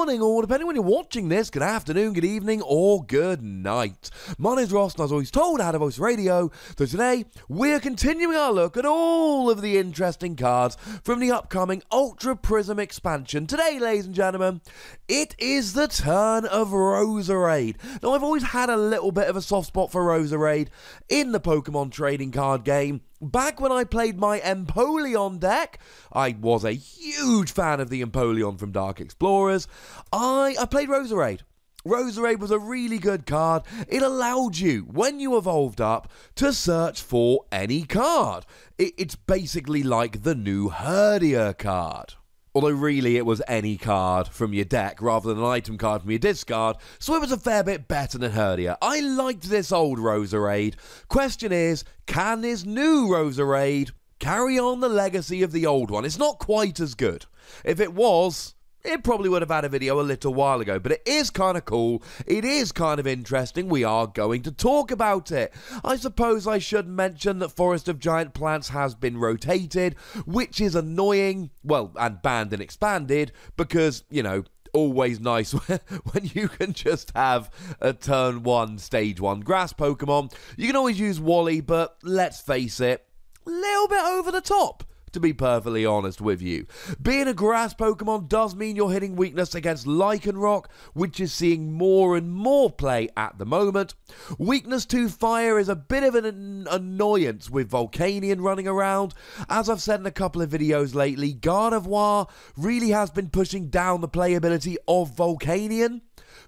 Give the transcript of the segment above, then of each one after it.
morning, or depending when you're watching this, good afternoon, good evening, or good night. My name's Ross, and as always told out of Roserade, so today we're continuing our look at all of the interesting cards from the upcoming Ultra Prism expansion. Today, ladies and gentlemen, it is the turn of Roserade. Now, I've always had a little bit of a soft spot for Roserade in the Pokemon trading card game. Back when I played my Empoleon deck, I was a huge fan of the Empoleon from Dark Explorers. I played Roserade. Roserade was a really good card. It allowed you, when you evolved up, to search for any card. It's basically like the new Herdia card. Although really it was any card from your deck rather than an item card from your discard, so it was a fair bit better than Herdia. I liked this old Roserade. Question is, can this new Roserade carry on the legacy of the old one? It's not quite as good. If it was, it probably would have had a video a little while ago, but it is kind of cool. It is kind of interesting. We are going to talk about it. I suppose I should mention that Forest of Giant Plants has been rotated, which is annoying, well, and banned and expanded, because, you know, always nice when you can just have a turn 1, stage 1 grass Pokemon. You can always use Wally, but let's face it, a little bit over the top, to be perfectly honest with you. Being a grass Pokemon does mean you're hitting weakness against Lycanroc, which is seeing more and more play at the moment. Weakness to fire is a bit of an annoyance with Volcanion running around. As I've said in a couple of videos lately, Gardevoir really has been pushing down the playability of Volcanion.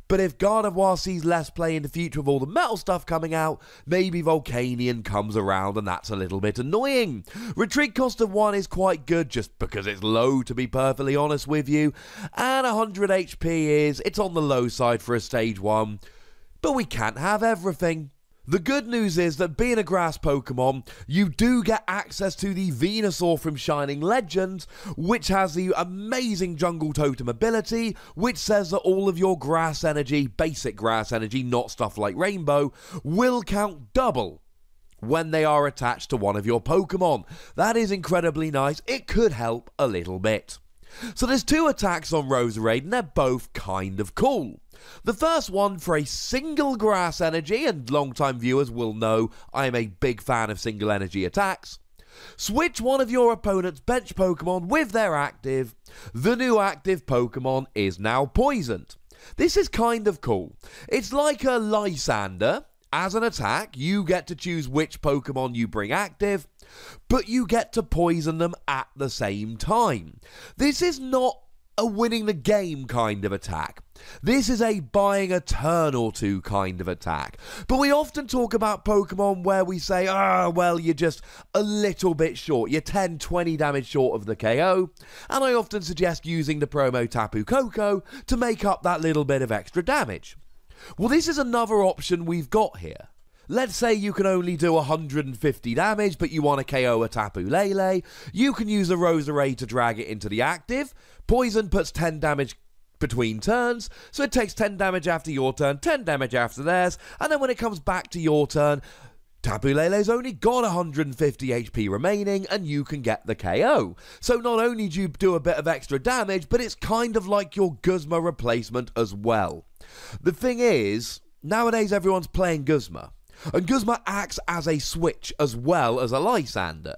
But if Gardevoir sees less play in the future with all the metal stuff coming out, maybe Volcanion comes around and that's a little bit annoying. Retreat cost of 1 is quite good just because it's low, to be perfectly honest with you. And 100 HP it's on the low side for a stage 1. But we can't have everything. The good news is that being a grass Pokemon, you do get access to the Venusaur from Shining Legends, which has the amazing Jungle Totem ability, which says that all of your grass energy, basic grass energy, not stuff like Rainbow, will count double when they are attached to one of your Pokemon. That is incredibly nice. It could help a little bit. So there's 2 attacks on Roserade, and they're both kind of cool. The first one for a single grass energy, and long-time viewers will know I am a big fan of single energy attacks. Switch one of your opponent's bench Pokemon with their active. The new active Pokemon is now poisoned. This is kind of cool. It's like a Lysander. As an attack, you get to choose which Pokemon you bring active, but you get to poison them at the same time. This is not a winning the game kind of attack. This is a buying a turn or 2 kind of attack. But we often talk about Pokemon where we say, well, you're just a little bit short. You're 10, 20 damage short of the KO. And I often suggest using the promo Tapu Koko to make up that little bit of extra damage. Well, this is another option we've got here. Let's say you can only do 150 damage, but you want to KO a Tapu Lele. You can use a Roserade to drag it into the active. Poison puts 10 damage between turns, so it takes 10 damage after your turn, 10 damage after theirs, and then when it comes back to your turn, Tapu Lele's only got 150 HP remaining, and you can get the KO. So not only do you do a bit of extra damage, but it's kind of like your Guzma replacement as well. The thing is, nowadays everyone's playing Guzma, and Guzma acts as a switch as well as a Lysander.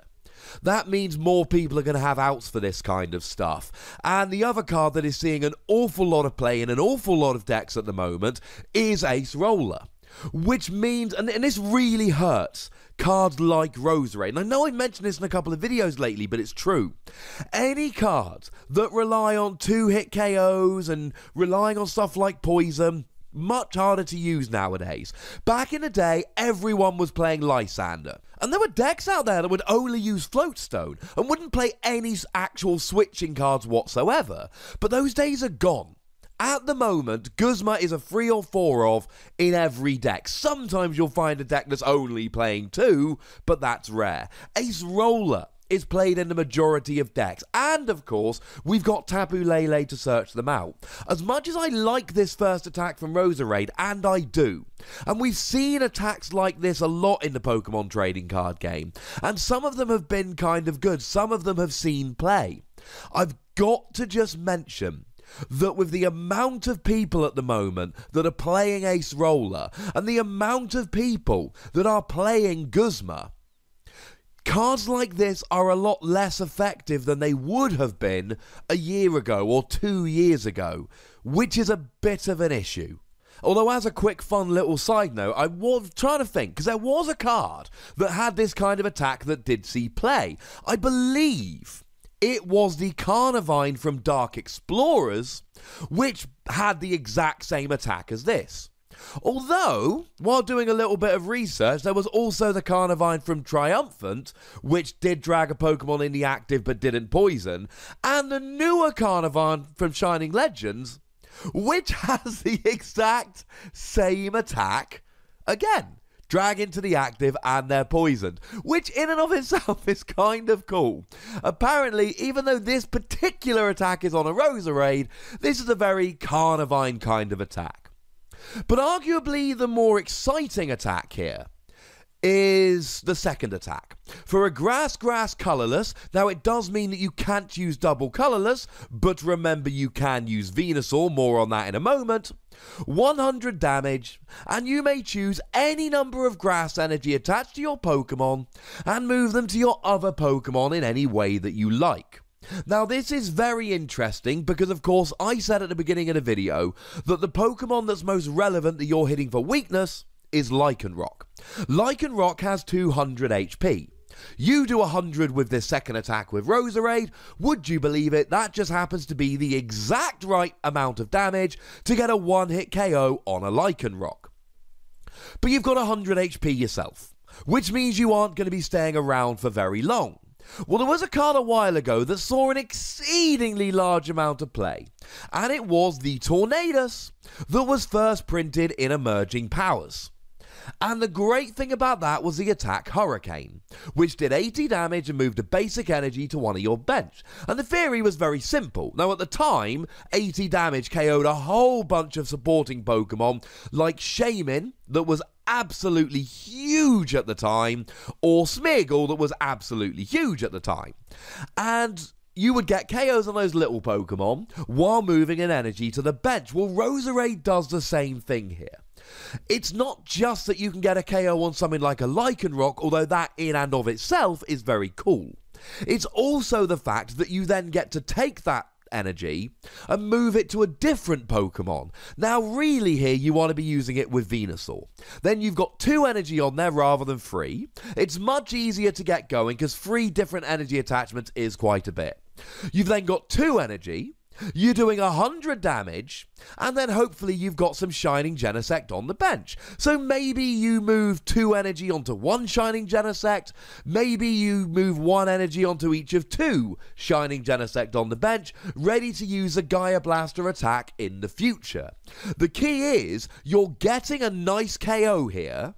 That means more people are going to have outs for this kind of stuff. And the other card that is seeing an awful lot of play in an awful lot of decks at the moment is Ace Roller. Which means, and this really hurts, cards like Roserade. And I know I've mentioned this in a couple of videos lately, but it's true. Any cards that rely on 2-hit KOs and relying on stuff like Poison, much harder to use nowadays. Back in the day, everyone was playing Lysander. And there were decks out there that would only use Floatstone and wouldn't play any actual switching cards whatsoever. But those days are gone. At the moment, Guzma is a 3 or 4 of in every deck. Sometimes you'll find a deck that's only playing 2, but that's rare. Ace Roller is played in the majority of decks. And, of course, we've got Tapu Lele to search them out. As much as I like this first attack from Roserade, and I do, and we've seen attacks like this a lot in the Pokemon trading card game, and some of them have been kind of good, some of them have seen play. I've got to just mention that with the amount of people at the moment that are playing Ace Roller and the amount of people that are playing Guzma, cards like this are a lot less effective than they would have been a year ago or 2 years ago, which is a bit of an issue. Although, as a quick fun little side note, I was trying to think, because there was a card that had this kind of attack that did see play. I believe it was the Carnivine from Dark Explorers, which had the exact same attack as this. Although, while doing a little bit of research, there was also the Carnivine from Triumphant, which did drag a Pokemon in the active but didn't poison, and the newer Carnivine from Shining Legends, which has the exact same attack again. Drag into the active and they're poisoned, which in and of itself is kind of cool. Apparently, even though this particular attack is on a Roserade, this is a very Carnivine kind of attack. But arguably the more exciting attack here is the second attack. For a grass colorless, now it does mean that you can't use double colorless, but remember you can use Venusaur, more on that in a moment. 100 damage, and you may choose any number of grass energy attached to your Pokemon and move them to your other Pokemon in any way that you like. Now this is very interesting because of course I said at the beginning of the video that the Pokemon that's most relevant that you're hitting for weakness is Lycanroc. Lycanroc has 200 HP. You do 100 with this second attack with Roserade. Would you believe it? That just happens to be the exact right amount of damage to get a one-hit KO on a Lycanroc. But you've got 100 HP yourself, which means you aren't going to be staying around for very long. Well, there was a card a while ago that saw an exceedingly large amount of play, and it was the Tornadus that was first printed in Emerging Powers. And the great thing about that was the attack Hurricane, which did 80 damage and moved a basic energy to one of your bench. And the theory was very simple. Now at the time, 80 damage KO'd a whole bunch of supporting Pokemon like Shaman, that was absolutely huge at the time, or Smeargle, that was absolutely huge at the time. And you would get KOs on those little Pokemon while moving an energy to the bench. Well, Roserade does the same thing here. It's not just that you can get a KO on something like a Lycanroc, although that in and of itself is very cool. It's also the fact that you then get to take that energy and move it to a different Pokemon. Now really here you want to be using it with Venusaur. Then you've got 2 energy on there rather than 3. It's much easier to get going because 3 different energy attachments is quite a bit. You've then got 2 energy. You're doing 100 damage, and then hopefully you've got some Shining Genesect on the bench. So maybe you move 2 energy onto 1 Shining Genesect, maybe you move 1 energy onto each of 2 Shining Genesect on the bench, ready to use a Gaia Blaster attack in the future. The key is, you're getting a nice KO here,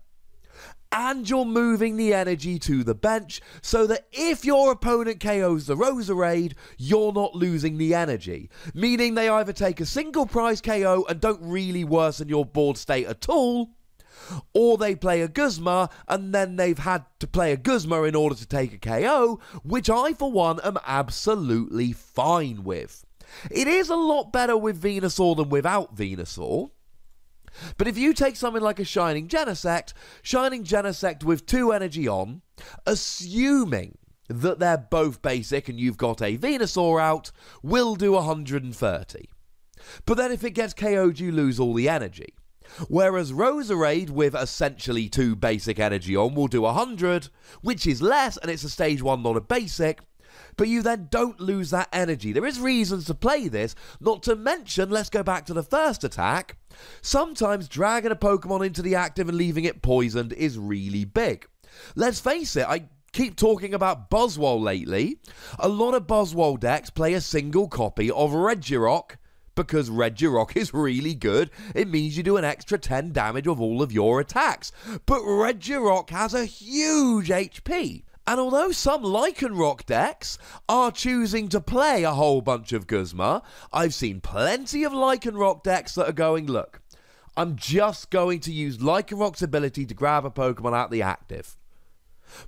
and you're moving the energy to the bench so that if your opponent KOs the Roserade, you're not losing the energy. Meaning they either take a single prize KO and don't really worsen your board state at all, or they play a Guzma and then they've had to play a Guzma in order to take a KO, which I for one am absolutely fine with. It is a lot better with Venusaur than without Venusaur. But if you take something like a Shining Genesect with 2 energy on, assuming that they're both basic and you've got a Venusaur out, will do 130. But then if it gets KO'd, you lose all the energy. Whereas Roserade with essentially 2 basic energy on will do 100, which is less and it's a stage 1, not a basic. But you then don't lose that energy. There is reasons to play this, not to mention, let's go back to the first attack, sometimes dragging a Pokemon into the active and leaving it poisoned is really big. Let's face it, I keep talking about Buzzwole lately. A lot of Buzzwole decks play a single copy of Regirock, because Regirock is really good. It means you do an extra 10 damage of all of your attacks. But Regirock has a huge HP. And although some Lycanroc decks are choosing to play a whole bunch of Guzma, I've seen plenty of Lycanroc decks that are going, look, I'm just going to use Lycanroc's ability to grab a Pokemon out the active.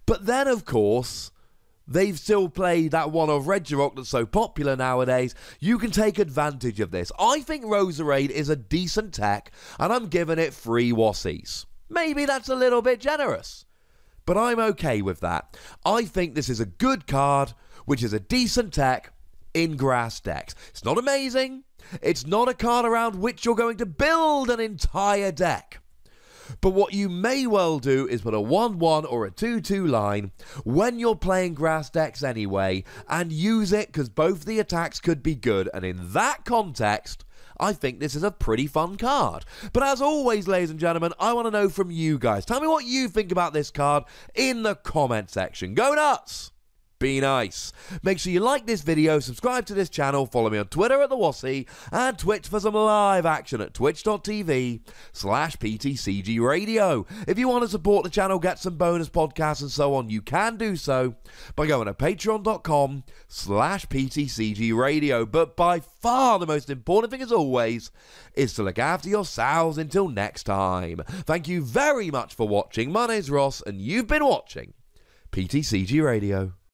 But then, of course, they've still played that one of Regirock that's so popular nowadays, you can take advantage of this. I think Roserade is a decent tech, and I'm giving it 3 Wassies. Maybe that's a little bit generous, but I'm okay with that. I think this is a good card, which is a decent tech in grass decks. It's not amazing. It's not a card around which you're going to build an entire deck. But what you may well do is put a 1-1 or a 2-2 line when you're playing grass decks anyway, and use it because both the attacks could be good, and in that context, I think this is a pretty fun card. But as always, ladies and gentlemen, I want to know from you guys. Tell me what you think about this card in the comment section. Go nuts! Be nice. Make sure you like this video, subscribe to this channel, follow me on Twitter at The Wassie, and Twitch for some live action at twitch.tv/PTCGRadio. If you want to support the channel, get some bonus podcasts and so on, you can do so by going to patreon.com/PTCGRadio. But by far the most important thing, as always, is to look after yourselves until next time. Thank you very much for watching. My name's Ross, and you've been watching PTCG Radio.